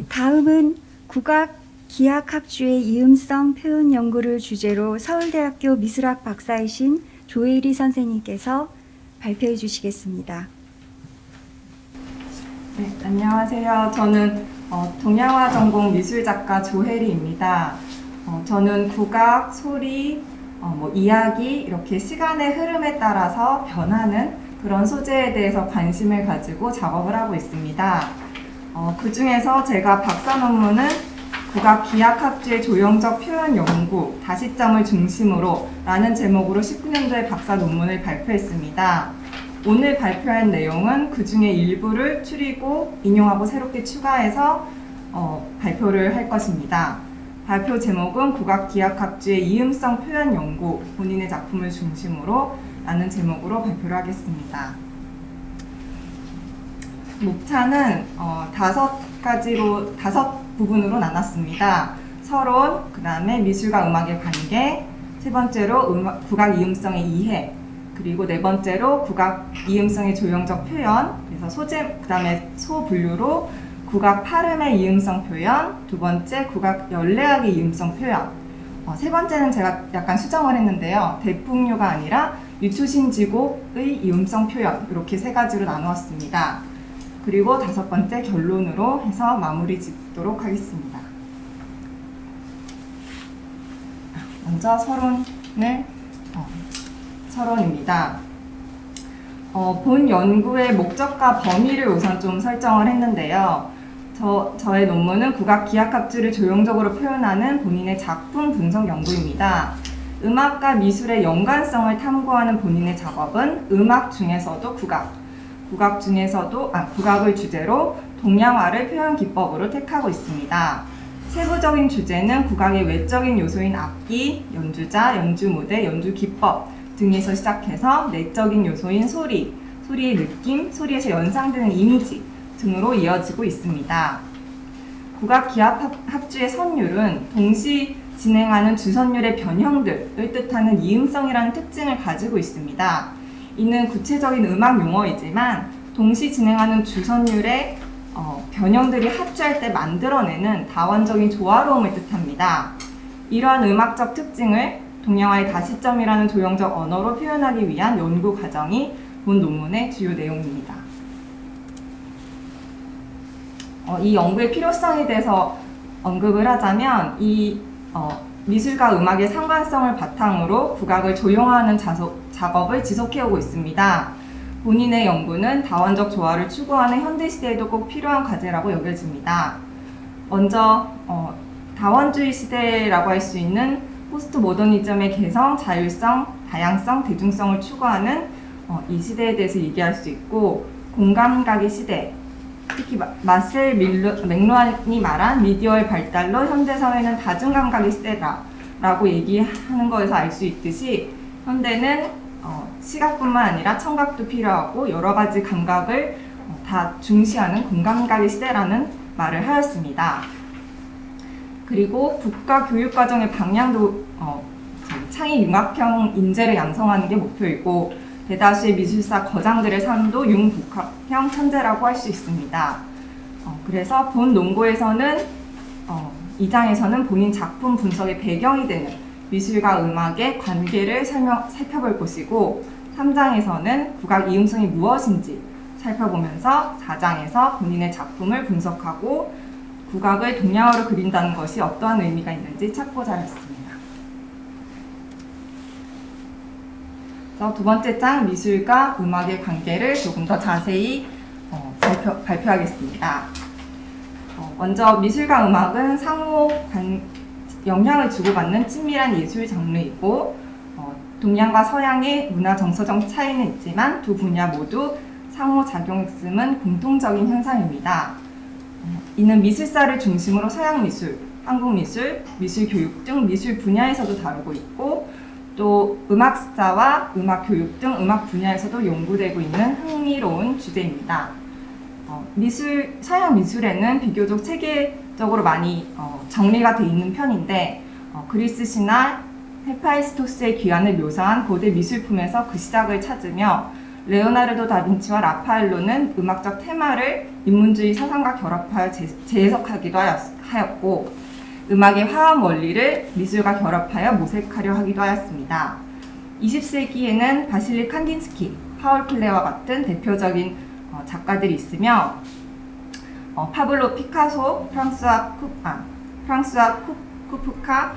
다음은 국악 기악학주의 이음성 표현 연구를 주제로 서울대학교 미술학 박사이신 조혜리 선생님께서 발표해 주시겠습니다. 네, 안녕하세요. 저는 동양화 전공 미술작가 조혜리입니다. 저는 국악, 소리, 이야기 이렇게 시간의 흐름에 따라서 변하는 그런 소재에 대해서 관심을 가지고 작업을 하고 있습니다. 그 중에서 제가 박사 논문은 국악 기악학주의 조형적 표현 연구, 다시점을 중심으로 라는 제목으로 19년도에 박사 논문을 발표했습니다. 오늘 발표한 내용은 그 중에 일부를 추리고 인용하고 새롭게 추가해서 발표를 할 것입니다. 발표 제목은 국악 기악학주의 이음성 표현 연구, 본인의 작품을 중심으로 라는 제목으로 발표를 하겠습니다. 목차는 다섯 부분으로 나눴습니다. 서론, 그 다음에 미술과 음악의 관계, 세 번째로 국악 이음성의 이해, 그리고 네 번째로 국악 이음성의 조형적 표현, 그래서 소재, 그 다음에 소분류로 국악 팔음의 이음성 표현, 두 번째 국악 연례학의 이음성 표현, 세 번째는 제가 약간 수정을 했는데요. 대풍류가 아니라 유초신지곡의 이음성 표현, 이렇게 세 가지로 나누었습니다. 그리고 다섯 번째 결론으로 해서 마무리 짓도록 하겠습니다. 먼저 서론입니다. 본 연구의 목적과 범위를 우선 좀 설정을 했는데요. 저의 논문은 국악 기악학주를 조형적으로 표현하는 본인의 작품 분석 연구입니다. 음악과 미술의 연관성을 탐구하는 본인의 작업은 음악 중에서도 국악을 주제로 동양화를 표현 기법으로 택하고 있습니다. 세부적인 주제는 국악의 외적인 요소인 악기, 연주자, 연주 무대, 연주 기법 등에서 시작해서 내적인 요소인 소리, 소리의 느낌, 소리에서 연상되는 이미지 등으로 이어지고 있습니다. 국악 기악학주의 선율은 동시 진행하는 주선율의 변형들을 뜻하는 이음성이라는 특징을 가지고 있습니다. 이는 구체적인 음악 용어이지만 동시 진행하는 주선율의 변형들이 합주할 때 만들어내는 다원적인 조화로움을 뜻합니다. 이러한 음악적 특징을 동양화의 다시점이라는 조형적 언어로 표현하기 위한 연구 과정이 본 논문의 주요 내용입니다. 이 연구의 필요성에 대해서 언급을 하자면 미술과 음악의 상관성을 바탕으로 국악을 조형화하는 작업을 지속해오고 있습니다. 본인의 연구는 다원적 조화를 추구하는 현대시대에도 꼭 필요한 과제라고 여겨집니다. 먼저 다원주의 시대라고 할 수 있는 포스트 모더니즘의 개성, 자율성, 다양성, 대중성을 추구하는 이 시대에 대해서 얘기할 수 있고, 공감각의 시대, 특히 마셀 맥루안이 말한 미디어의 발달로 현대사회는 다중감각의 시대다라고 얘기하는 것에서 알 수 있듯이 현대는 시각뿐만 아니라 청각도 필요하고 여러 가지 감각을 다 중시하는 공감각의 시대라는 말을 하였습니다. 그리고 국가 교육과정의 방향도 창의 융합형 인재를 양성하는 게 목표이고, 대다수의 미술사 거장들의 삶도 융복합형 천재라고 할 수 있습니다. 그래서 본 논고에서는 2장에서는 본인 작품 분석의 배경이 되는 미술과 음악의 관계를 살펴볼 것이고, 3장에서는 국악 이음성이 무엇인지 살펴보면서 4장에서 본인의 작품을 분석하고 국악을 동양화로 그린다는 것이 어떠한 의미가 있는지 찾고자 했습니다. 두 번째 장, 미술과 음악의 관계를 조금 더 자세히 발표하겠습니다. 먼저 미술과 음악은 상호 영향을 주고받는 친밀한 예술 장르이고, 동양과 서양의 문화 정서적 차이는 있지만 두 분야 모두 상호작용했음은 공통적인 현상입니다. 이는 미술사를 중심으로 서양 미술, 한국 미술, 미술 교육 등 미술 분야에서도 다루고 있고, 또 음악사와 음악 교육 등 음악 분야에서도 연구되고 있는 흥미로운 주제입니다. 서양 미술에는 비교적 체계적으로 많이 정리가 되어 있는 편인데 그리스 신화 헤파이스토스의 귀환을 묘사한 고대 미술품에서 그 시작을 찾으며 레오나르도 다빈치와 라파엘로는 음악적 테마를 인문주의 사상과 결합하여 재해석하기도 하였고 음악의 화학 원리를 미술과 결합하여 모색하려 하기도 하였습니다. 20세기에는 바실리 칸딘스키, 파울 클레와 같은 대표적인 작가들이 있으며 파블로 피카소, 프랑스와 쿠프카,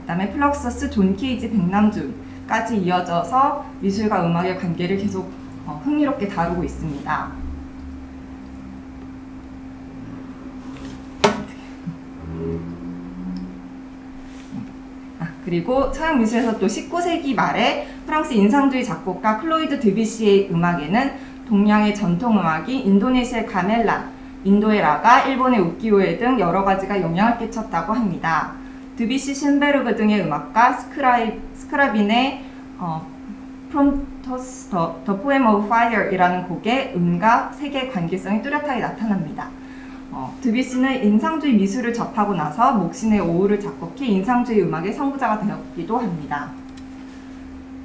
그다음에 플럭서스, 존 케이지, 백남준까지 이어져서 미술과 음악의 관계를 계속 흥미롭게 다루고 있습니다. 그리고 서양 미술에서 또 19세기 말에 프랑스 인상주의 작곡가 클로이드 드뷔시의 음악에는 동양의 전통 음악이 인도네시아의 가멜란, 인도의 라가, 일본의 우키요에 등 여러 가지가 영향을 끼쳤다고 합니다. 드뷔시, 신베르그 등의 음악가, 스크라빈의 프롬토스 더 포엠 오브 파이어이라는 곡의 음과 색의 관계성이 뚜렷하게 나타납니다. 드뷔시는 인상주의 미술을 접하고 나서 목신의 오후를 작곡해 인상주의 음악의 선구자가 되었기도 합니다.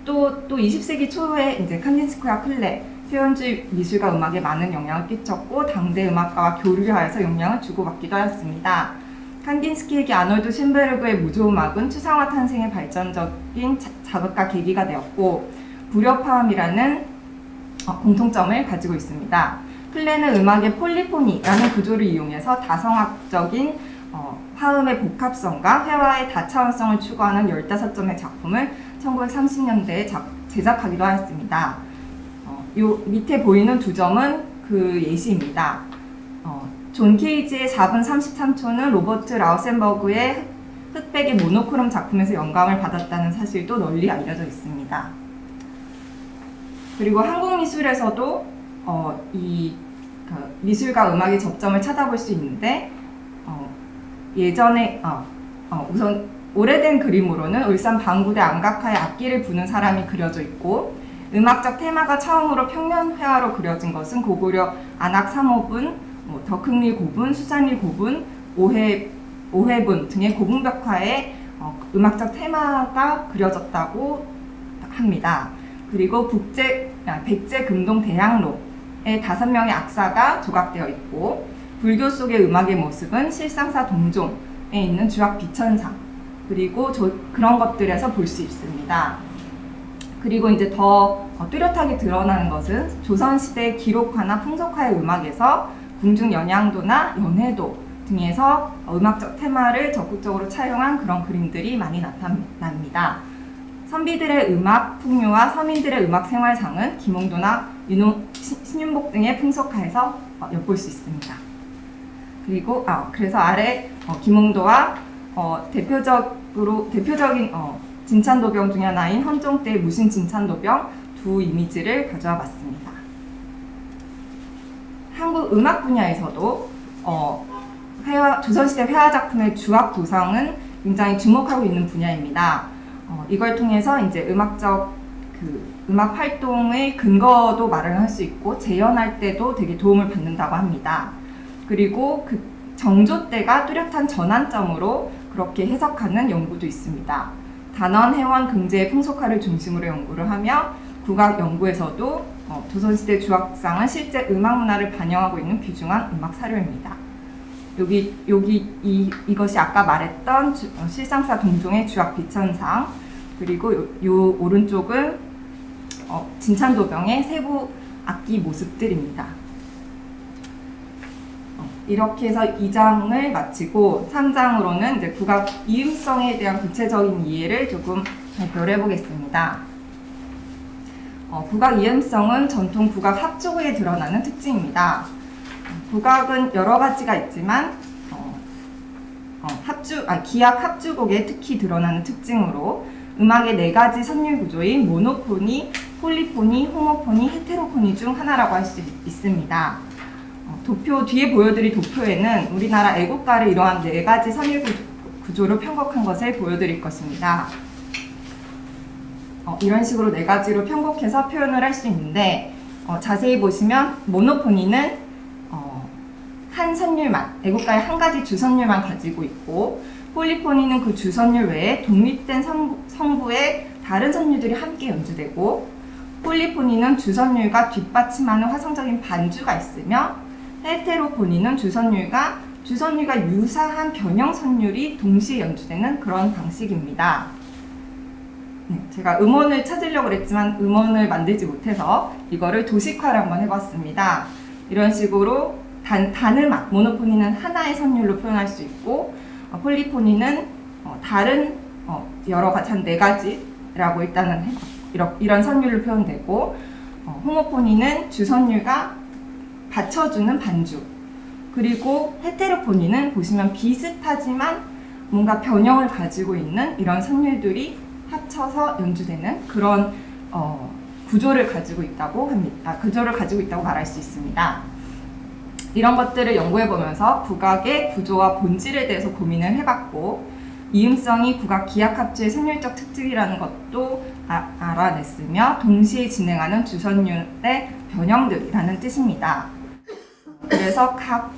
또 20세기 초에 이제 칸딘스키와 클레, 표현주의 미술과 음악에 많은 영향을 끼쳤고 당대 음악가와 교류하여서 영향을 주고받기도 하였습니다. 칸딘스키에게 아놀드 신베르그의 무조음악은 추상화 탄생의 발전적인 자극과 계기가 되었고 불협화음이라는 공통점을 가지고 있습니다. 클레는 음악의 폴리포니라는 구조를 이용해서 다성학적인 화음의 복합성과 회화의 다차원성을 추구하는 15점의 작품을 1930년대에 제작하기도 하였습니다. 요 밑에 보이는 두 점은 그 예시입니다. 존 케이지의 4분 33초는 로버트 라우센버그의 흑백의 모노크롬 작품에서 영감을 받았다는 사실도 널리 알려져 있습니다. 그리고 한국 미술에서도 미술과 음악의 접점을 찾아볼 수 있는데 예전에 우선 오래된 그림으로는 울산 방구대 안각화에 악기를 부는 사람이 그려져 있고 음악적 테마가 처음으로 평면 회화로 그려진 것은 고구려 안악 3호분, 덕흥리 고분, 수산리 고분, 오해분 등의 고분벽화에 음악적 테마가 그려졌다고 합니다. 그리고 백제 금동 대양로에 5명의 악사가 조각되어 있고 불교 속의 음악의 모습은 실상사 동종에 있는 주악 비천상 그리고 그런 것들에서 볼 수 있습니다. 그리고 이제 더 뚜렷하게 드러나는 것은 조선시대 기록화나 풍속화의 음악에서 궁중 연양도나 연해도 등에서 음악적 테마를 적극적으로 차용한 그런 그림들이 많이 나타납니다. 선비들의 음악 풍류와 서민들의 음악 생활상은 김홍도나 신윤복 등의 풍속화에서 엿볼 수 있습니다. 그리고 그래서 아래 김홍도와 대표적인 진찬도병 중에 하나인 헌종 때의 무신 진찬도병 두 이미지를 가져와 봤습니다. 한국 음악 분야에서도 조선시대 회화 작품의 주악 구성은 굉장히 주목하고 있는 분야입니다. 이걸 통해서 이제 음악 활동의 근거도 마련할 수 있고 재현할 때도 되게 도움을 받는다고 합니다. 그리고 그 정조 때가 뚜렷한 전환점으로 그렇게 해석하는 연구도 있습니다. 단원, 회원, 긍제의 풍속화를 중심으로 연구를 하며 국악 연구에서도 조선시대 주악상은 실제 음악 문화를 반영하고 있는 귀중한 음악 사료입니다. 이것이 아까 말했던 실상사 동종의 주악 비천상 그리고 요 오른쪽은 진찬도병의 세부 악기 모습들입니다. 이렇게 해서 2장을 마치고 3장으로는 이제 국악 이음성에 대한 구체적인 이해를 조금 발표해 보겠습니다. 국악 이음성은 전통 국악 합주곡에 드러나는 특징입니다. 국악은 여러 가지가 있지만 기악 합주곡에 특히 드러나는 특징으로 음악의 4가지 선율 구조인 모노포니, 폴리포니, 호모포니, 헤테로포니 중 하나라고 할 수 있습니다. 뒤에 보여드릴 도표에는 우리나라 애국가를 이러한 4가지 선율 구조로 편곡한 것을 보여드릴 것입니다. 이런 식으로 4가지로 편곡해서 표현을 할 수 있는데 자세히 보시면 모노포니는 한 선율만, 애국가의 한 가지 주선율만 가지고 있고, 폴리포니는 그 주선율 외에 독립된 성부의 다른 선율들이 함께 연주되고, 폴리포니는 주선율과 뒷받침하는 화성적인 반주가 있으며, 헤테로포니는 주선율과 유사한 변형 선율이 동시에 연주되는 그런 방식입니다. 네, 제가 음원을 찾으려고 그랬지만 음원을 만들지 못해서 이거를 도식화를 한번 해봤습니다. 이런 식으로 단음악, 모노포니는 하나의 선율로 표현할 수 있고, 폴리포니는 다른 여러 가지, 한 4가지라고 일단은 이런 선율로 표현되고, 호모포니는 주선율과 받쳐주는 반주, 그리고 헤테로포니는 보시면 비슷하지만 뭔가 변형을 가지고 있는 이런 선율들이 합쳐서 연주되는 그런 구조를 가지고 있다고 말할 수 있습니다. 이런 것들을 연구해보면서 국악의 구조와 본질에 대해서 고민을 해봤고, 이음성이 국악 기하합주의 선율적 특징이라는 것도 알아냈으며, 동시에 진행하는 주선율의 변형들이라는 뜻입니다. 그래서 각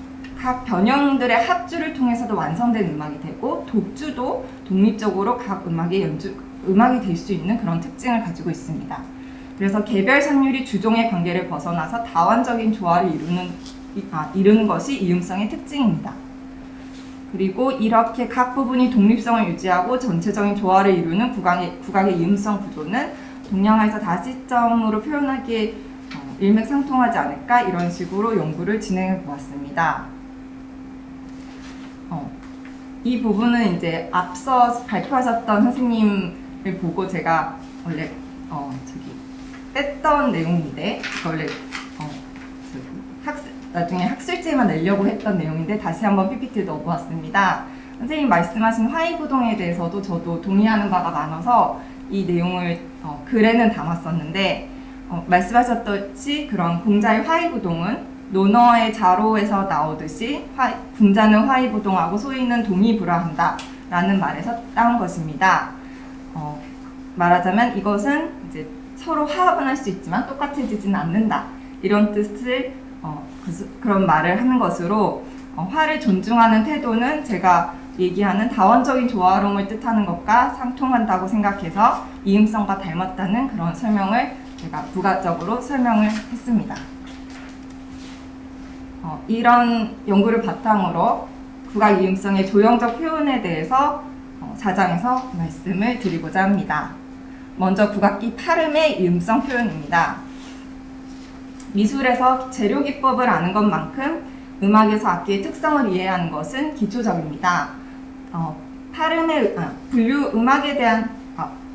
변형들의 합주를 통해서도 완성된 음악이 되고, 독주도 독립적으로 각 음악이 될 수 있는 그런 특징을 가지고 있습니다. 그래서 개별 선율이 주종의 관계를 벗어나서 다원적인 조화를 이루는 것이 이음성의 특징입니다. 그리고 이렇게 각 부분이 독립성을 유지하고 전체적인 조화를 이루는 국악의 이음성 구조는 동양화에서 다시점으로 표현하기에 일맥상통하지 않을까, 이런 식으로 연구를 진행해 보았습니다. 이 부분은 이제 앞서 발표하셨던 선생님을 보고 제가 원래 뺐던 내용인데, 원래 나중에 학술지에만 내려고 했던 내용인데 다시 한번 PPT를 넣어보았습니다. 선생님 말씀하신 화이부동에 대해서도 저도 동의하는 바가 많아서 이 내용을 글에는 담았었는데, 말씀하셨듯이 그런 공자의 화이부동은 논어의 자로에서 나오듯이 군자는 화이부동하고 소인은 동의불화한다 라는 말에서 따온 것입니다. 말하자면 이것은 이제 서로 화합은 할 수 있지만 똑같아지지는 않는다, 이런 뜻을 그런 말을 하는 것으로, 화를 존중하는 태도는 제가 얘기하는 다원적인 조화로움을 뜻하는 것과 상통한다고 생각해서 이음성과 닮았다는 그런 설명을 제가 부가적으로 설명을 했습니다. 이런 연구를 바탕으로 국악 이음성의 조형적 표현에 대해서 4장에서 말씀을 드리고자 합니다. 먼저 국악기 팔음의 이음성 표현입니다. 미술에서 재료 기법을 아는 것만큼 음악에서 악기의 특성을 이해하는 것은 기초적입니다. 음악에 대한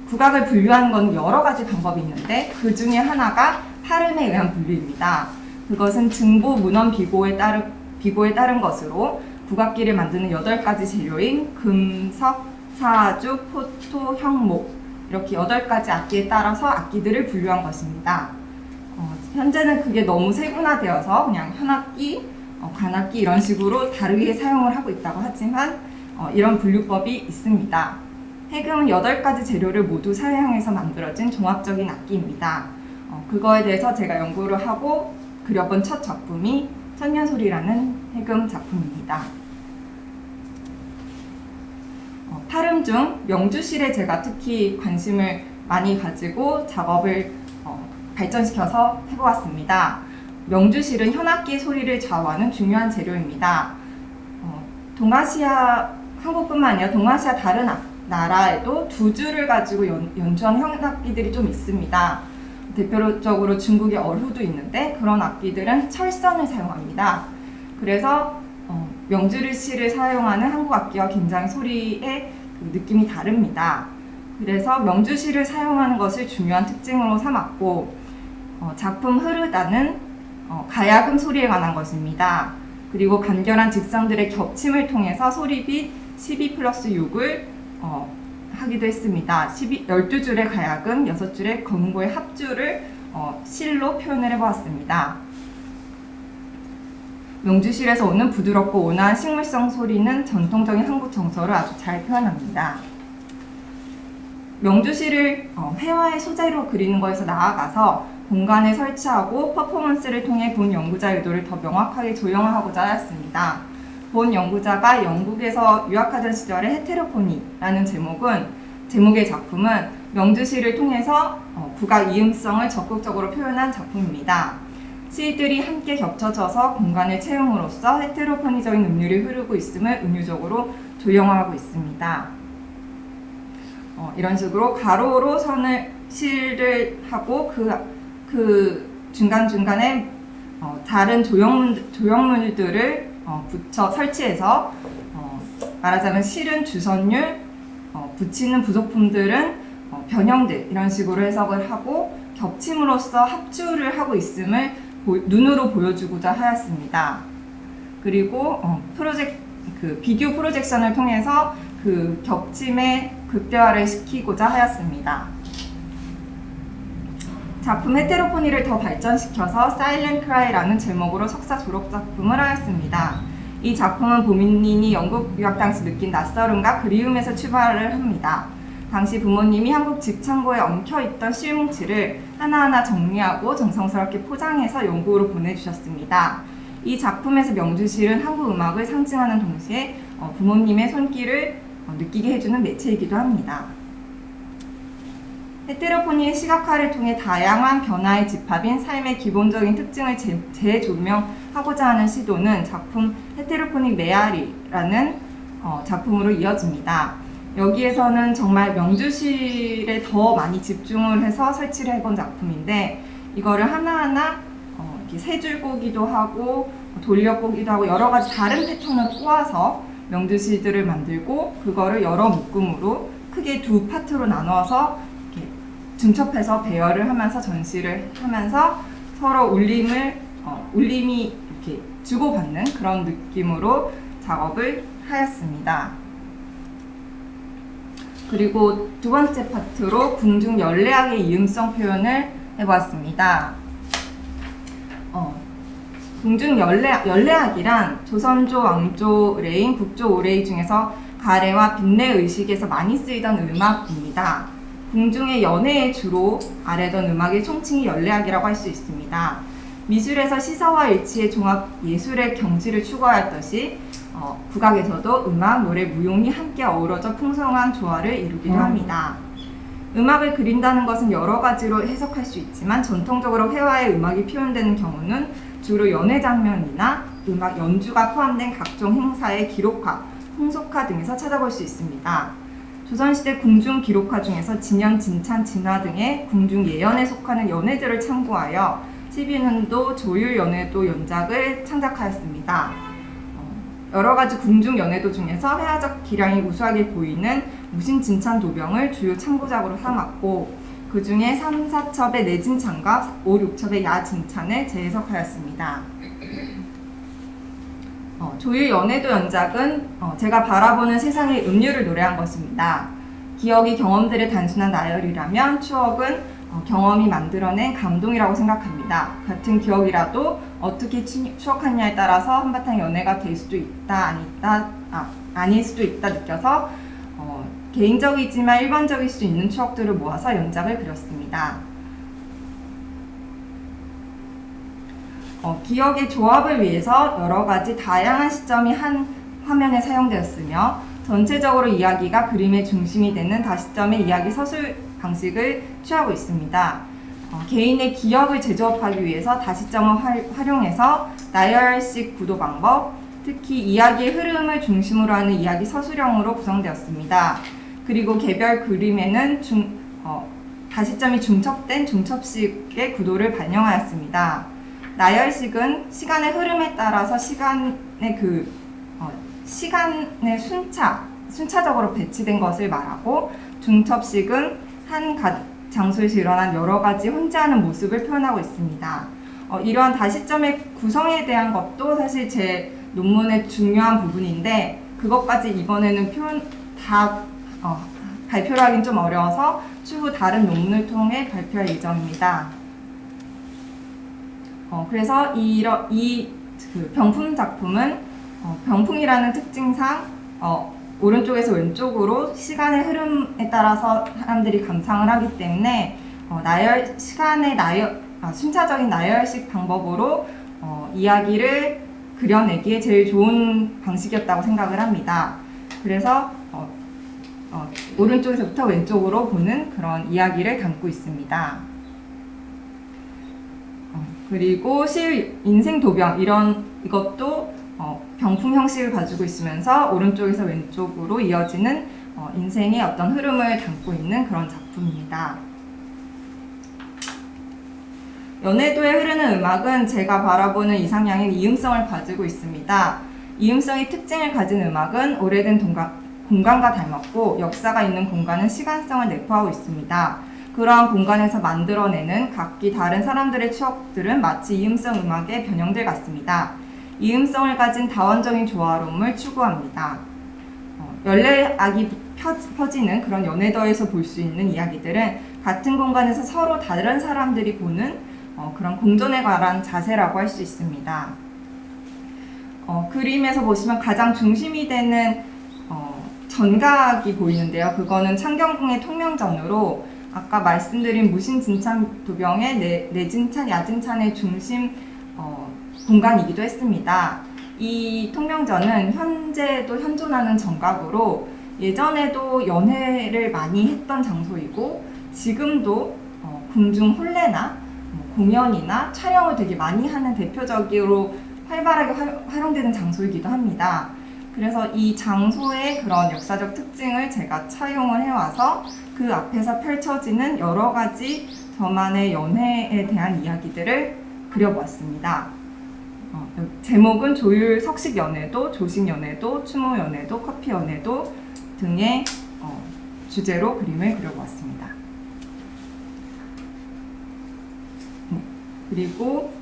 국악을 분류하는 건 여러 가지 방법이 있는데, 그 중에 하나가 팔음에 의한 분류입니다. 그것은 증보, 문헌, 비고에 따른 것으로 국악기를 만드는 8가지 재료인 금, 석, 사주, 포토, 형목, 이렇게 8가지 악기에 따라서 악기들을 분류한 것입니다. 현재는 그게 너무 세분화되어서 그냥 현악기, 관악기 이런 식으로 다르게 사용을 하고 있다고 하지만 이런 분류법이 있습니다. 해금은 8가지 재료를 모두 사용해서 만들어진 종합적인 악기입니다. 그거에 대해서 제가 연구를 하고 그려본 첫 작품이 천년소리라는 해금 작품입니다. 팔음 중 명주실에 제가 특히 관심을 많이 가지고 작업을 발전시켜서 해보았습니다. 명주실은 현악기의 소리를 좌우하는 중요한 재료입니다. 동아시아, 한국뿐만 아니라 동아시아 다른 나라에도 두 줄을 가지고 연주한 현악기들이 좀 있습니다. 대표적으로 중국의 얼후도 있는데, 그런 악기들은 철선을 사용합니다. 그래서 명주실을 사용하는 한국 악기와 굉장히 소리의 느낌이 다릅니다. 그래서 명주실을 사용하는 것을 중요한 특징으로 삼았고, 작품 흐르다는 가야금 소리에 관한 것입니다. 그리고 간결한 직선들의 겹침을 통해서 소리빗 12+6을 하기도 했습니다. 12줄의 가야금, 6줄의 건고의 합주를 실로 표현을 해보았습니다. 명주실에서 오는 부드럽고 온화한 식물성 소리는 전통적인 한국 정서를 아주 잘 표현합니다. 명주실을 회화의 소재로 그리는 것에서 나아가서 공간에 설치하고 퍼포먼스를 통해 본 연구자 의도를 더 명확하게 조형하고자 하였습니다. 본 연구자가 영국에서 유학하던 시절의 헤테로포니라는 제목의 작품은 명주시를 통해서 국악 이음성을 적극적으로 표현한 작품입니다. 시들이 함께 겹쳐져서 공간을 채움으로써 헤테로포니적인 음률이 흐르고 있음을 은유적으로 조형하고 있습니다. 이런 식으로 가로로 실을 하고 그 중간중간에 다른 조형물들을 설치해서 말하자면 실은 주선율, 붙이는 부속품들은 변형들 이런 식으로 해석을 하고 겹침으로써 합주를 하고 있음을 눈으로 보여주고자 하였습니다. 그리고 비디오 프로젝션을 통해서 그 겹침의 극대화를 시키고자 하였습니다. 작품 헤테로포니를 더 발전시켜서 사일렌트 크라이라는 제목으로 석사 졸업작품을 하였습니다. 이 작품은 본인이 영국 유학 당시 느낀 낯설음과 그리움에서 출발을 합니다. 당시 부모님이 한국 집창고에 엉켜있던 실뭉치를 하나하나 정리하고 정성스럽게 포장해서 영국으로 보내주셨습니다. 이 작품에서 명주실은 한국 음악을 상징하는 동시에 부모님의 손길을 느끼게 해주는 매체이기도 합니다. 헤테로포니의 시각화를 통해 다양한 변화의 집합인 삶의 기본적인 특징을 재조명하고자 하는 시도는 작품 헤테로포닉 메아리라는 작품으로 이어집니다. 여기에서는 정말 명주실에 더 많이 집중을 해서 설치를 해본 작품인데 이거를 하나하나 이렇게 세 줄 꼬기도 하고 돌려 꼬기도 하고 여러 가지 다른 패턴을 꼬아서 명주실들을 만들고 그거를 여러 묶음으로 크게 두 파트로 나눠서 이렇게 중첩해서 배열을 하면서 전시를 하면서 서로 울림이 이렇게 주고받는 그런 느낌으로 작업을 하였습니다. 그리고 두 번째 파트로 궁중 연례악의 이음성 표현을 해보았습니다. 궁중 연례악이란 조선조, 왕조, 레인, 국조, 오레이 중에서 가래와 빈내 의식에서 많이 쓰이던 음악입니다. 궁중의 연회에 주로 아래던 음악의 총칭이 연례악이라고 할 수 있습니다. 미술에서 시사와 일치의 종합 예술의 경지를 추구하였듯이 국악에서도 음악, 노래, 무용이 함께 어우러져 풍성한 조화를 이루기도 합니다. 음악을 그린다는 것은 여러 가지로 해석할 수 있지만 전통적으로 회화에 음악이 표현되는 경우는 주로 연회 장면이나 음악 연주가 포함된 각종 행사의 기록화, 풍속화 등에서 찾아볼 수 있습니다. 조선시대 궁중 기록화 중에서 진연, 진찬, 진화 등의 궁중 예연에 속하는 연회들을 참고하여 12년도 조율 연회도 연작을 창작하였습니다. 여러 가지 궁중 연회도 중에서 회화적 기량이 우수하게 보이는 무신진찬 도병을 주요 참고작으로 삼았고 그 중에 3, 4첩의 내진찬과 5, 6첩의 야진찬을 재해석하였습니다. 조율 연회도 연작은 제가 바라보는 세상의 음률을 노래한 것입니다. 기억이 경험들의 단순한 나열이라면 추억은 경험이 만들어낸 감동이라고 생각합니다. 같은 기억이라도 어떻게 추억하냐에 따라서 한바탕 연애가 될 수도 있다, 아닐 수도 있다 느껴서 개인적이지만 일반적일 수 있는 추억들을 모아서 연작을 그렸습니다. 기억의 조합을 위해서 여러 가지 다양한 시점이 한 화면에 사용되었으며 전체적으로 이야기가 그림의 중심이 되는 다시점의 이야기 서술 방식을 취하고 있습니다. 개인의 기억을 재조합하기 위해서 다시점을 활용해서 나열식 구도 방법, 특히 이야기의 흐름을 중심으로 하는 이야기 서술형으로 구성되었습니다. 그리고 개별 그림에는 다시점이 중첩된 중첩식의 구도를 반영하였습니다. 나열식은 시간의 흐름에 따라서 시간의 순차적으로 배치된 것을 말하고 중첩식은 한 장소에서 일어난 여러 가지 혼재하는 모습을 표현하고 있습니다. 이러한 다시점의 구성에 대한 것도 사실 제 논문의 중요한 부분인데 그것까지 이번에는 발표를 하긴 좀 어려워서 추후 다른 논문을 통해 발표할 예정입니다. 그래서 그 병풍 작품은 병풍이라는 특징상 오른쪽에서 왼쪽으로 시간의 흐름에 따라서 사람들이 감상을 하기 때문에 시간의 순차적인 나열식 방법으로 이야기를 그려내기에 제일 좋은 방식이었다고 생각을 합니다. 그래서 오른쪽에서부터 왼쪽으로 보는 그런 이야기를 담고 있습니다. 그리고 인생 도병 이것도 병풍 형식을 가지고 있으면서 오른쪽에서 왼쪽으로 이어지는 인생의 어떤 흐름을 담고 있는 그런 작품입니다. 연해도에 흐르는 음악은 제가 바라보는 이상향인 이음성을 가지고 있습니다. 이음성의 특징을 가진 음악은 오래된 공간과 닮았고 역사가 있는 공간은 시간성을 내포하고 있습니다. 그러한 공간에서 만들어내는 각기 다른 사람들의 추억들은 마치 이음성 음악의 변형들 같습니다. 이음성을 가진 다원적인 조화로움을 추구합니다. 연례악이 퍼지는 그런 연해도에서 볼 수 있는 이야기들은 같은 공간에서 서로 다른 사람들이 보는 그런 공존에 관한 자세라고 할 수 있습니다. 그림에서 보시면 가장 중심이 되는 전각이 보이는데요. 그거는 창경궁의 통명전으로 아까 말씀드린 무신진찬 도병의 내진찬, 야진찬의 중심 공간이기도 했습니다. 이 통명전은 현재도 현존하는 정각으로 예전에도 연회를 많이 했던 장소이고 지금도 궁중 혼례나 공연이나 촬영을 되게 많이 하는 대표적으로 활발하게 활용되는 장소이기도 합니다. 그래서 이 장소의 그런 역사적 특징을 제가 차용을 해와서 그 앞에서 펼쳐지는 여러 가지 저만의 연회에 대한 이야기들을 그려보았습니다. 제목은 조율 석식 연회도, 조식 연회도, 추모 연회도, 커피 연회도 등의 주제로 그림을 그려보았습니다. 그리고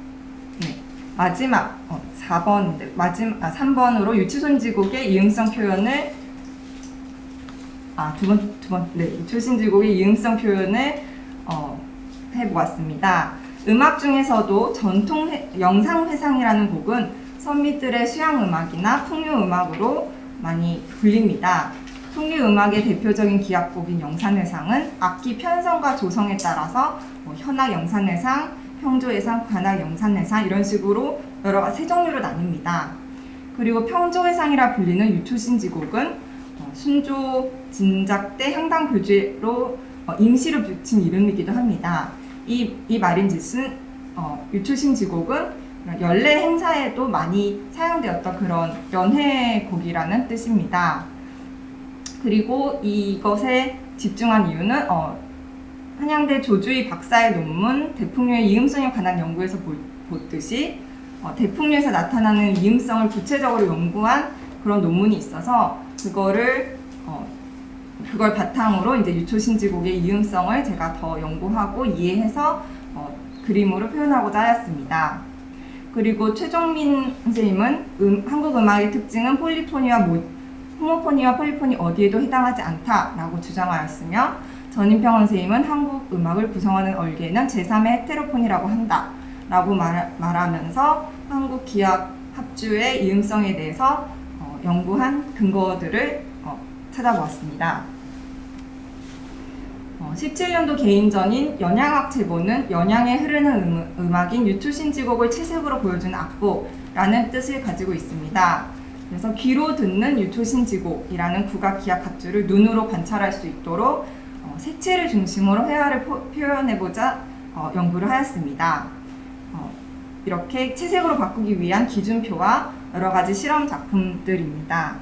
마지막 3번으로 유추신지곡의 이음성 표현을 유추신지곡의 이음성 표현을 해보았습니다. 음악 중에서도 전통 영상회상이라는 곡은 선미들의 수양음악이나 풍류음악으로 많이 불립니다. 풍류음악의 대표적인 기악곡인 영산회상은 악기 편성과 조성에 따라서 현악 영산회상, 평조회상, 관악 영산회상 이런 식으로 여러 가지 세 종류로 나뉩니다. 그리고 평조회상이라 불리는 유초신지곡은 순조 진작 때 향당 교주로 임시로 붙인 이름이기도 합니다. 이 말인즉슨 유초신지곡은 연례 행사에도 많이 사용되었던 그런 연회곡이라는 뜻입니다. 그리고 이것에 집중한 이유는 한양대 조주희 박사의 논문 대풍류의 이음성에 관한 연구에서 보듯이 대풍류에서 나타나는 이음성을 구체적으로 연구한 그런 논문이 있어서 그걸 바탕으로 이제 유초신지곡의 이음성을 제가 더 연구하고 이해해서 그림으로 표현하고자 하였습니다. 그리고 최종민 선생님은 한국 음악의 특징은 호모포니와 폴리포니 어디에도 해당하지 않다라고 주장하였으며 전인평 선생님은 한국 음악을 구성하는 얼개는 제3의 헤테로포니라고 한다라고 말하면서 한국 기악 합주의 이음성에 대해서 연구한 근거들을 찾아보았습니다. 17년도 개인전인 연양악 제보는 연양에 흐르는 음악인 유초신지곡을 채색으로 보여주는 악보라는 뜻을 가지고 있습니다. 그래서 귀로 듣는 유초신지곡이라는 국악 기악 합주를 눈으로 관찰할 수 있도록 색채를 중심으로 회화를 표현해보자 연구를 하였습니다. 이렇게 채색으로 바꾸기 위한 기준표와 여러 가지 실험 작품들입니다.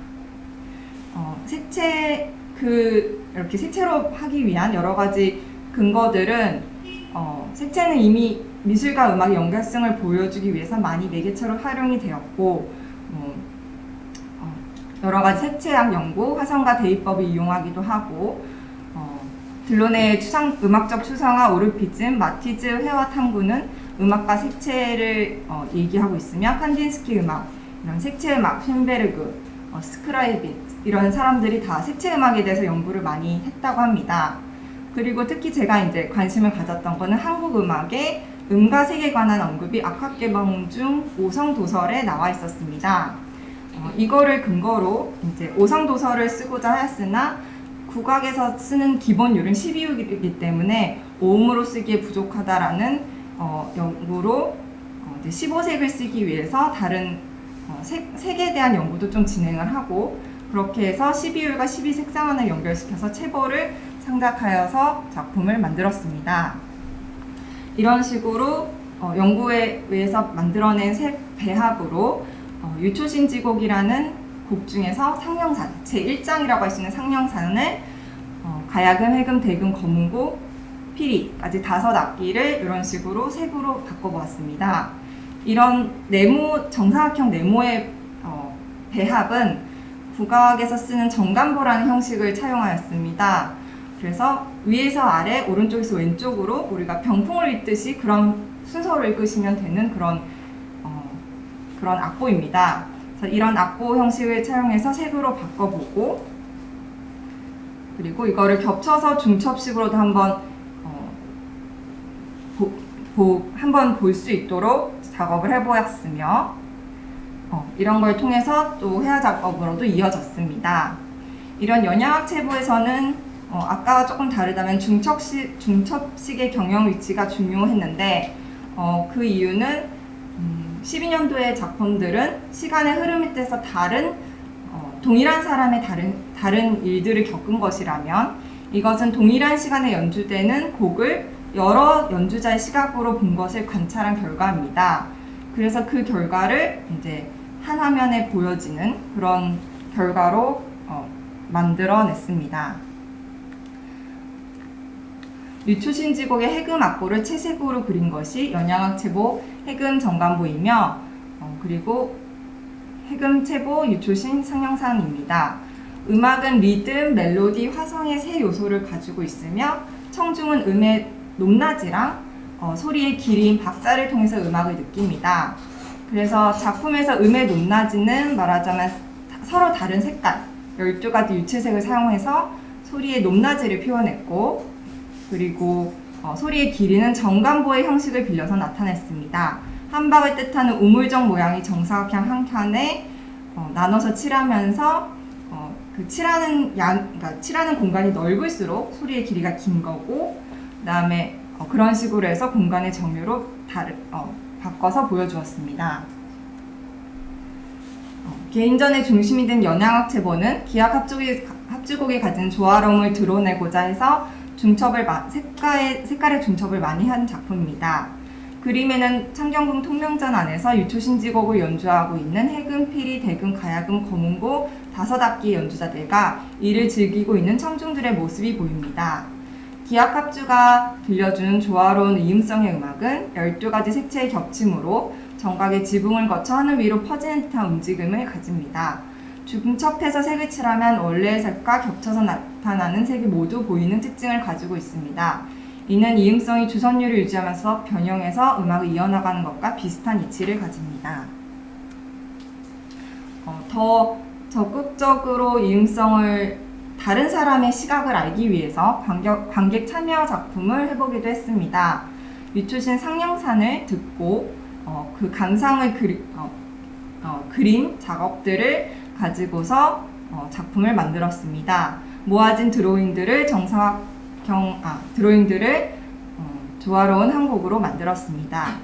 이렇게 색채로 하기 위한 여러 가지 근거들은 색채는 이미 미술과 음악의 연결성을 보여주기 위해서 많이 매개체로 활용이 되었고 여러 가지 색채학 연구, 화성과 대입법을 이용하기도 하고 들로네의 음악적 추상화, 오르피즘, 마티즈 회화 탐구는 음악과 색채를 얘기하고 있으며 칸딘스키 음악, 이런 색채 음악, 쇤베르그, 스크라이빈 이런 사람들이 다 색채 음악에 대해서 연구를 많이 했다고 합니다. 그리고 특히 제가 이제 관심을 가졌던 거는 한국 음악의 음과 색에 관한 언급이 악학개방 중 오성도설에 나와 있었습니다. 이거를 근거로 이제 오성도설을 쓰고자 하였으나 국악에서 쓰는 기본율은 12육이기 때문에 오음으로 쓰기에 부족하다라는 연구로 이제 15색을 쓰기 위해서 다른 색에 대한 연구도 좀 진행을 하고, 그렇게 해서 12율과 12색상환을 연결시켜서 체보를 창작하여서 작품을 만들었습니다. 이런 식으로 연구에 의해서 만들어낸 색 배합으로 유초신지곡이라는 곡 중에서 상령산, 제1장이라고 할 수 있는 상령산을 가야금, 해금, 대금, 거문고, 피리까지 5악기를 이런 식으로 색으로 바꿔보았습니다. 이런 네모, 정사각형 네모의 배합은 국악에서 쓰는 정간보라는 형식을 차용하였습니다. 그래서 위에서 아래, 오른쪽에서 왼쪽으로 우리가 병풍을 읽듯이 그런 순서로 읽으시면 되는 그런 악보입니다. 그래서 이런 악보 형식을 차용해서 색으로 바꿔보고, 그리고 이거를 겹쳐서 중첩식으로도 한번 한번 볼 수 있도록 작업을 해보았으며, 이런 걸 통해서 또 회화 작업으로도 이어졌습니다. 이런 연양악 체보에서는 아까와 조금 다르다면 중첩식의 경영 위치가 중요했는데, 그 이유는 12년도의 작품들은 시간의 흐름에 따라서 동일한 사람의 다른 일들을 겪은 것이라면, 이것은 동일한 시간에 연주되는 곡을 여러 연주자의 시각으로 본 것을 관찰한 결과입니다. 그래서 그 결과를 이제 한 화면에 보여지는 그런 결과로 만들어냈습니다. 유초신지곡의 해금 악보를 채색으로 그린 것이 연양악 체보 해금 정간보이며, 그리고 해금, 체보, 유초신, 상령산입니다. 음악은 리듬, 멜로디, 화성의 세 요소를 가지고 있으며, 청중은 음의 높낮이랑 소리의 길이인 박자를 통해서 음악을 느낍니다. 그래서 작품에서 음의 높낮이는 말하자면 서로 다른 색깔, 12가지 유채색을 사용해서 소리의 높낮이를 표현했고, 그리고 소리의 길이는 정간보의 형식을 빌려서 나타냈습니다. 한박을 뜻하는 우물정 모양의 정사각형 한 칸에 나눠서 칠하면서 그 그러니까 칠하는 공간이 넓을수록 소리의 길이가 긴 거고, 그 다음에 그런 식으로 해서 공간의 정유로 바꿔서 보여주었습니다. 개인전의 중심이 된 연양악 체보는 기악 합주곡이 가진 조화로움을 드러내고자 해서 색깔의 중첩을 많이 한 작품입니다. 그림에는 창경궁 통명전 안에서 유초신지곡을 연주하고 있는 해금, 피리, 대금, 가야금, 거문고 5악기 연주자들과 이를 즐기고 있는 청중들의 모습이 보입니다. 기악합주가 들려주는 조화로운 이음성의 음악은 12가지 색채의 겹침으로 정각의 지붕을 거쳐 하늘 위로 퍼지는 듯한 움직임을 가집니다. 중첩해서 색을 칠하면 원래의 색과 겹쳐서 나타나는 색이 모두 보이는 특징을 가지고 있습니다. 이는 이음성이 주선율을 유지하면서 변형해서 음악을 이어나가는 것과 비슷한 이치를 가집니다. 더 적극적으로 이음성을 다른 사람의 시각을 알기 위해서 관객 참여 작품을 해보기도 했습니다. 유초신 상령산을 듣고 그 감상을 그린 작업들을 가지고서 작품을 만들었습니다. 모아진 드로잉들을 조화로운 한 곡으로 만들었습니다.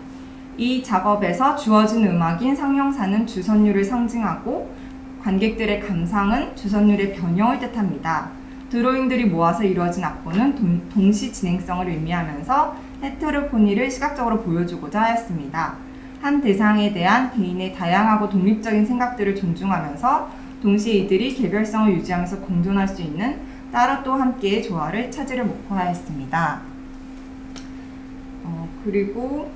이 작업에서 주어진 음악인 상령산은 주선율을 상징하고, 관객들의 감상은 주선율의 변형을 뜻합니다. 드로잉들이 모아서 이루어진 악보는 동시 진행성을 의미하면서 헤테로포니를 시각적으로 보여주고자 하였습니다. 한 대상에 대한 개인의 다양하고 독립적인 생각들을 존중하면서 동시에 이들이 개별성을 유지하면서 공존할 수 있는 따로 또 함께의 조화를 찾으려 목표하였습니다. 그리고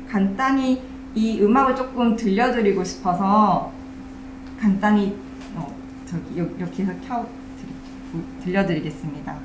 간단히 이 음악을 조금 들려드리고 싶어서 간단히 이렇게 해서 들려드리겠습니다.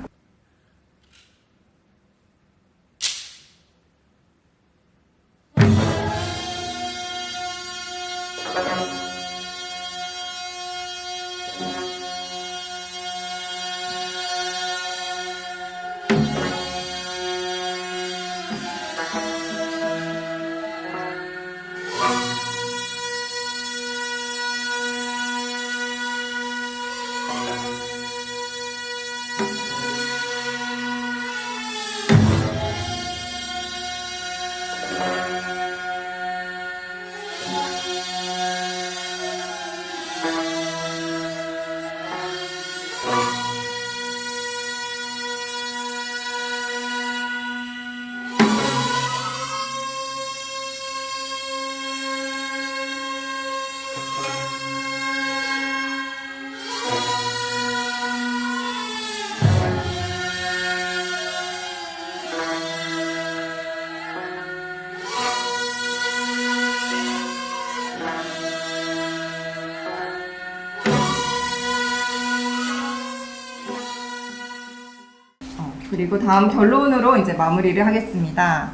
그리고 다음 결론으로 이제 마무리를 하겠습니다.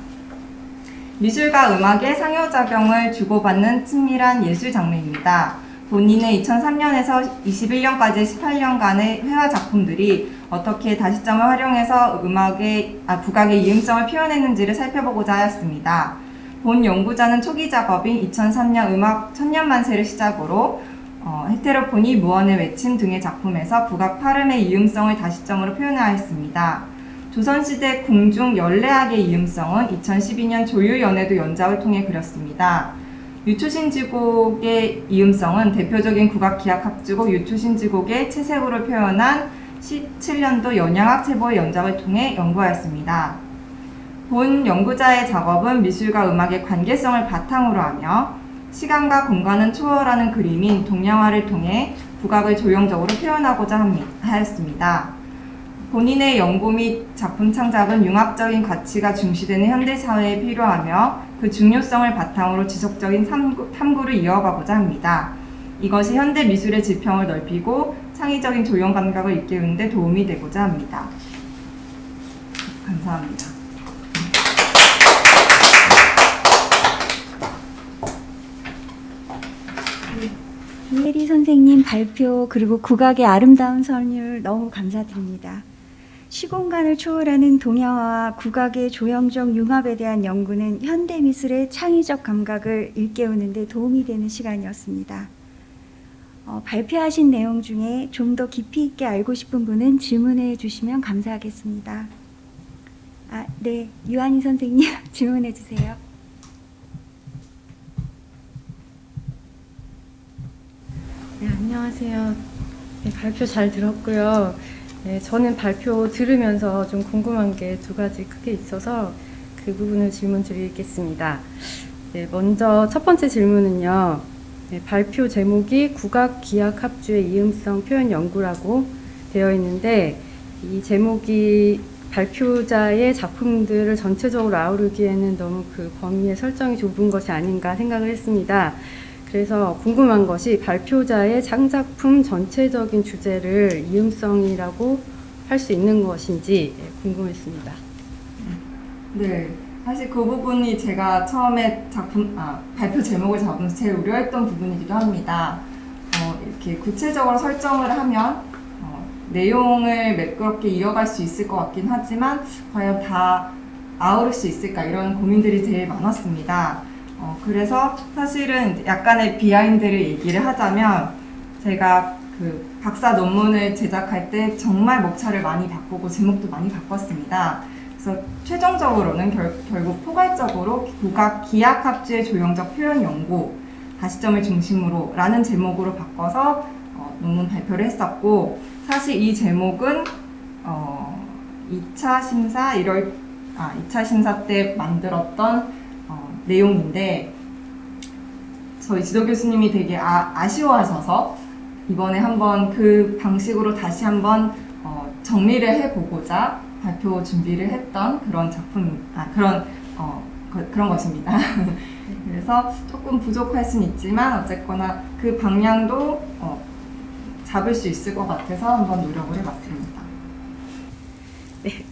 미술과 음악의 상호작용을 주고받는 친밀한 예술 장르입니다. 본인의 2003년에서 21년까지 18년간의 회화 작품들이 어떻게 다시점을 활용해서 국악의 이음성을 표현했는지를 살펴보고자 하였습니다. 본 연구자는 초기 작업인 2003년 음악 천년만세를 시작으로 헤테로포니, 무언의 외침 등의 작품에서 국악 파름의 이음성을 다시점으로 표현하였습니다. 조선시대 궁중 연례학의 이음성은 2012년 조유연애도 연작을 통해 그렸습니다. 유초신지곡의 이음성은 대표적인 국악 기악 합주곡 유초신지곡의 채색으로 표현한 17년도 연양학 제보의 연작을 통해 연구하였습니다. 본 연구자의 작업은 미술과 음악의 관계성을 바탕으로 하며 시간과 공간을 초월하는 그림인 동양화를 통해 국악을 조형적으로 표현하고자 하였습니다. 본인의 연구 및 작품 창작은 융합적인 가치가 중시되는 현대사회에 필요하며 그 중요성을 바탕으로 지속적인 탐구를 이어가고자 합니다. 이것이 현대 미술의 지평을 넓히고 창의적인 조형 감각을 일깨우는 데 도움이 되고자 합니다. 감사합니다. 조혜리 선생님 발표 그리고 국악의 아름다운 선율 너무 감사드립니다. 시공간을 초월하는 동양화와 국악의 조형적 융합에 대한 연구는 현대 미술의 창의적 감각을 일깨우는 데 도움이 되는 시간이었습니다. 발표하신 내용 중에 좀 더 깊이 있게 알고 싶은 분은 질문해 주시면 감사하겠습니다. 네, 유한희 선생님 질문해 주세요. 네, 안녕하세요. 네, 발표 잘 들었고요. 네, 저는 발표 들으면서 좀 궁금한 게 두 가지 크게 있어서 그 부분을 질문 드리겠습니다. 네, 먼저 첫 번째 질문은요. 네, 발표 제목이 국악 기악 합주의 이음성 표현 연구라고 되어 있는데 이 제목이 발표자의 작품들을 전체적으로 아우르기에는 너무 그 범위의 설정이 좁은 것이 아닌가 생각을 했습니다. 그래서 궁금한 것이 발표자의 창작품 전체적인 주제를 이음성이라고 할 수 있는 것인지 궁금했습니다. 네, 사실 그 부분이 제가 처음에 발표 제목을 잡으면서 제일 우려했던 부분이기도 합니다. 이렇게 구체적으로 설정을 하면 내용을 매끄럽게 이어갈 수 있을 것 같긴 하지만 과연 다 아우를 수 있을까 이런 고민들이 제일 많았습니다. 그래서 사실은 약간의 비하인드를 얘기를 하자면 제가 그 박사 논문을 제작할 때 정말 목차를 많이 바꾸고 제목도 많이 바꿨습니다. 그래서 최종적으로는 결국 포괄적으로 국악 기악 합주의 조형적 표현 연구 다시점을 중심으로 라는 제목으로 바꿔서 논문 발표를 했었고 사실 이 제목은 2차 심사 때 만들었던 내용인데 저희 지도 교수님이 되게 아쉬워하셔서 이번에 한번 그 방식으로 다시 한번 정리를 해보고자 발표 준비를 했던 그런 그런 것입니다. 그래서 조금 부족할 수는 있지만 어쨌거나 그 방향도 잡을 수 있을 것 같아서 한번 노력을 해봤습니다. 네,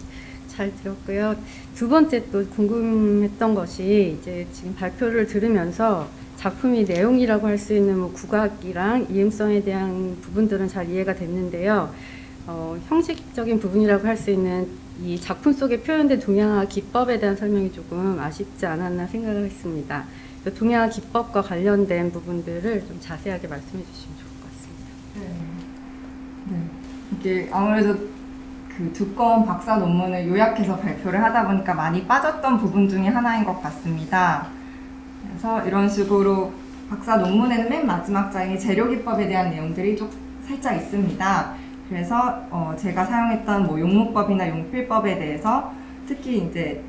잘 들었고요. 두 번째 또 궁금했던 것이 이제 지금 발표를 들으면서 작품이 내용이라고 할 수 있는 뭐 국악이랑 이음성에 대한 부분들은 잘 이해가 됐는데요. 형식적인 부분이라고 할 수 있는 이 작품 속에 표현된 동양화 기법에 대한 설명이 조금 아쉽지 않았나 생각을 했습니다. 동양화 기법과 관련된 부분들을 좀 자세하게 말씀해 주시면 좋을 것 같습니다. 네. 이게 아무래도 그 두꺼운 박사 논문을 요약해서 발표를 하다 보니까 많이 빠졌던 부분 중에 하나인 것 같습니다. 그래서 이런 식으로 박사 논문에는 맨 마지막 장에 재료 기법에 대한 내용들이 좀 살짝 있습니다. 그래서 제가 사용했던 뭐 용무법이나 용필법에 대해서 특히 이제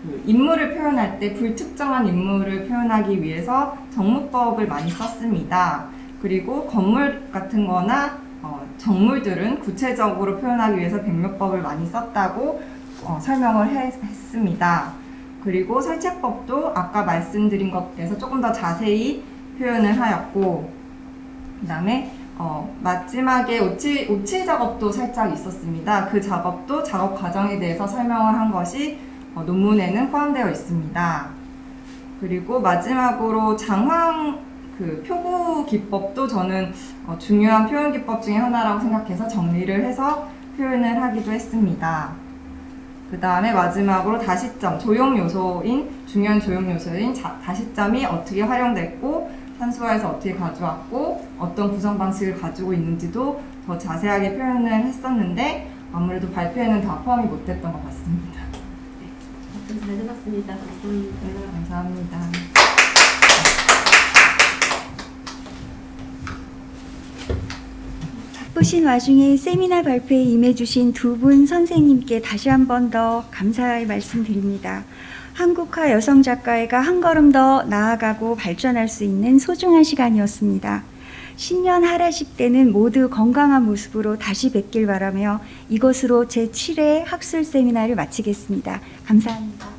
그 인물을 표현할 때 불특정한 인물을 표현하기 위해서 정무법을 많이 썼습니다. 그리고 건물 같은 거나 정물들은 구체적으로 표현하기 위해서 백묘법을 많이 썼다고 설명을 했습니다. 그리고 설체법도 아까 말씀드린 것에서 조금 더 자세히 표현을 하였고 그 다음에 마지막에 오칠 작업도 살짝 있었습니다. 그 작업도 작업 과정에 대해서 설명을 한 것이 논문에는 포함되어 있습니다. 그리고 마지막으로 장황 표구 기법도 저는 중요한 표현 기법 중에 하나라고 생각해서 정리를 해서 표현을 하기도 했습니다. 그 다음에 마지막으로 다시점, 중요한 조형 요소인 다시점이 어떻게 활용됐고 산수화에서 어떻게 가져왔고 어떤 구성 방식을 가지고 있는지도 더 자세하게 표현을 했었는데 아무래도 발표에는 다 포함이 못됐던 것 같습니다. 잘 들었습니다. 감사합니다. 바쁘신 와중에 세미나 발표에 임해주신 두 분 선생님께 다시 한 번 더 감사의 말씀드립니다. 한국화 여성 작가회가 한 걸음 더 나아가고 발전할 수 있는 소중한 시간이었습니다. 신년 하라식 때는 모두 건강한 모습으로 다시 뵙길 바라며 이것으로 제7회 학술 세미나를 마치겠습니다. 감사합니다.